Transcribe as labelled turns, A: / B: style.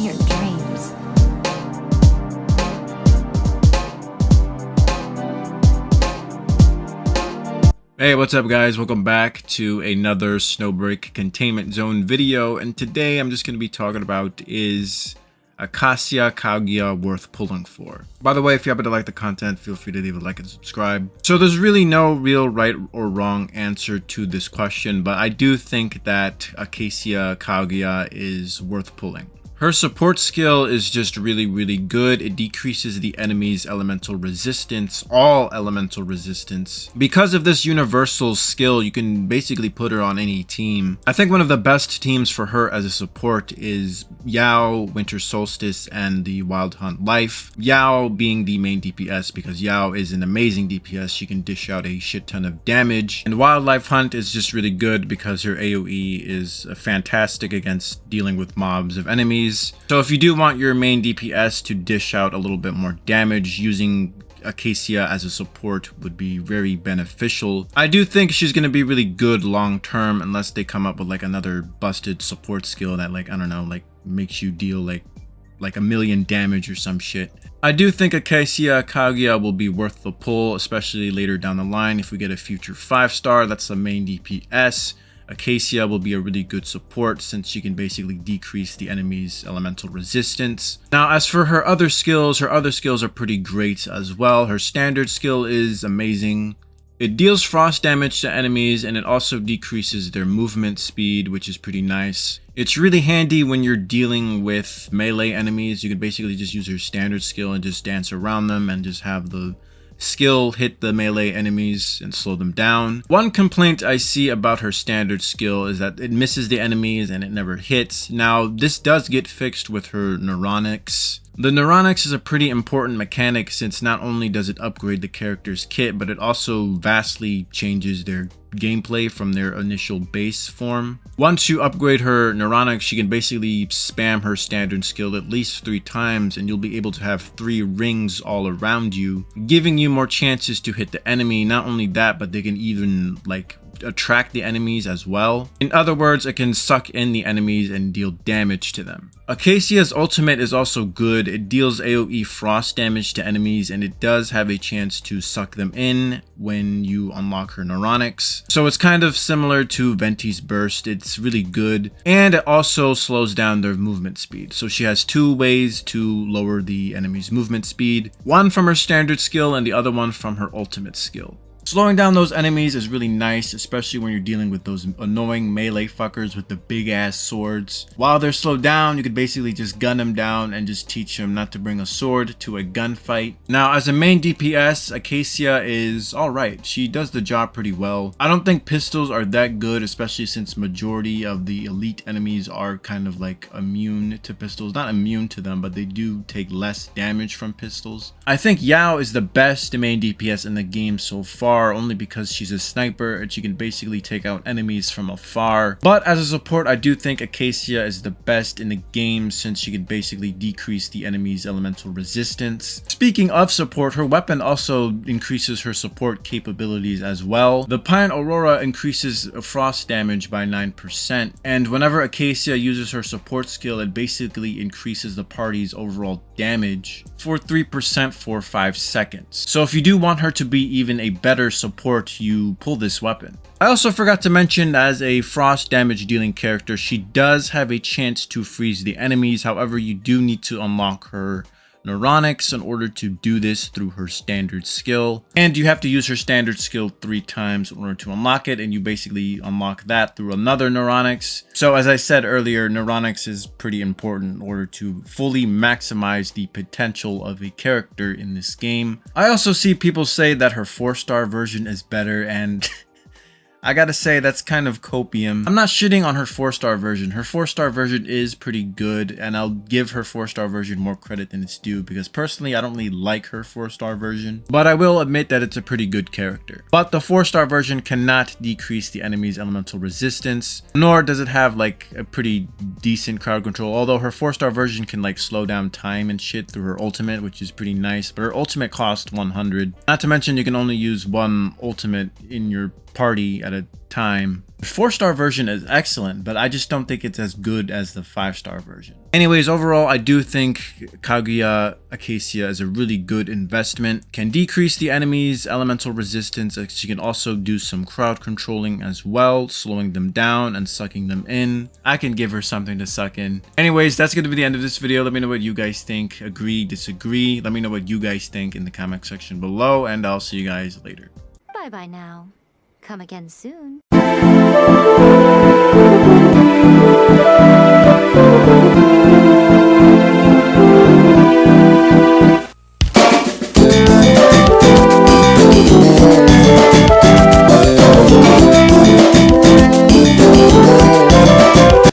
A: your dreams.
B: Hey, what's up guys? Welcome back to another Snowbreak Containment Zone video, and today I'm just going to be talking about is Acacia Kaguya worth pulling for? By the way, if you happen to like the content, feel free to leave a like and subscribe. So there's really no real right or wrong answer to this question, but I do think that Acacia Kaguya is worth pulling. Her support skill is just really good. It decreases the enemy's elemental resistance, all elemental resistance. Because of this universal skill, you can basically put her on any team. I think one of the best teams for her as a support is Yao, Winter Solstice, and the Wild Hunt Life. Yao being the main DPS because Yao is an amazing DPS. She can dish out a shit ton of damage. And Wildlife Hunt is just really good because her AoE is fantastic against dealing with mobs of enemies. So if you do want your main DPS to dish out a little bit more damage, using Acacia as a support would be very beneficial. I do think she's going to be really good long term unless they come up with like another busted support skill that, like, I don't know, like makes you deal like 1,000,000 damage or some shit. I do think Acacia Kaguya will be worth the pull, especially later down the line if we get a future 5-star. That's the main DPS. Acacia will be a really good support since she can basically decrease the enemy's elemental resistance. Now, as for her other skills are pretty great as well. Her standard skill is amazing. It deals frost damage to enemies and it also decreases their movement speed, which is pretty nice. It's really handy when you're dealing with melee enemies. You can basically just use her standard skill and just dance around them and just have the skill hit the melee enemies and slow them down. One complaint I see about her standard skill is that it misses the enemies and it never hits. Now, this does get fixed with her neuronics. The neuronics is a pretty important mechanic since not only does it upgrade the character's kit, but it also vastly changes their gameplay from their initial base form. Once you upgrade her neuronics, she can basically spam her standard skill at least 3 times and you'll be able to have 3 rings all around you, giving you more chances to hit the enemy. Not only that, but they can even like attract the enemies as well. In other words, it can suck in the enemies and deal damage to them. Acacia's ultimate is also good. It deals AoE frost damage to enemies and it does have a chance to suck them in when you unlock her neuronics. So it's kind of similar to Venti's burst. It's really good and it also slows down their movement speed. So she has 2 ways to lower the enemy's movement speed. One from her standard skill and the other one from her ultimate skill. Slowing down those enemies is really nice, especially when you're dealing with those annoying melee fuckers with the big ass swords. While they're slowed down, you could basically just gun them down and just teach them not to bring a sword to a gunfight. Now, as a main DPS, Acacia is alright. She does the job pretty well. I don't think pistols are that good, especially since majority of the elite enemies are kind of like immune to pistols. Not immune to them, but they do take less damage from pistols. I think Yao is the best main DPS in the game so far, only because she's a sniper and she can basically take out enemies from afar. But as a support, I do think Acacia is the best in the game since she can basically decrease the enemy's elemental resistance. Speaking of support, her weapon also increases her support capabilities as well. The Pine Aurora increases frost damage by 9%, and whenever Acacia uses her support skill, it basically increases the party's overall damage for 3% for 5 seconds. So if you do want her to be even a better support, you pull this weapon. I also forgot to mention, as a frost damage dealing character, she does have a chance to freeze the enemies. However, you do need to unlock her neuronics in order to do this through her standard skill, and you have to use her standard skill 3 times in order to unlock it, and you basically unlock that through another neuronics. So as I said earlier, neuronics is pretty important in order to fully maximize the potential of a character in this game. I also see people say that her 4-star version is better, and I gotta say, that's kind of copium. I'm not shitting on her 4-star version. Her 4-star version is pretty good, and I'll give her 4-star version more credit than it's due, because personally, I don't really like her 4-star version, but I will admit that it's a pretty good character. But the 4-star version cannot decrease the enemy's elemental resistance, nor does it have like a pretty decent crowd control, although her 4-star version can like slow down time and shit through her ultimate, which is pretty nice, but her ultimate costs 100. Not to mention, you can only use one ultimate in your party at a time. The 4-star version is excellent, but I just don't think it's as good as the 5-star version. Anyways, overall, I do think Kaguya Acacia is a really good investment. Can decrease the enemy's elemental resistance. She can also do some crowd controlling as well, slowing them down and sucking them in. I can give her something to suck in. Anyways, that's going to be the end of this video. Let me know what you guys think. Agree, disagree. Let me know what you guys think in the comment section below, and I'll see you guys later.
A: Bye-bye now. Come again soon.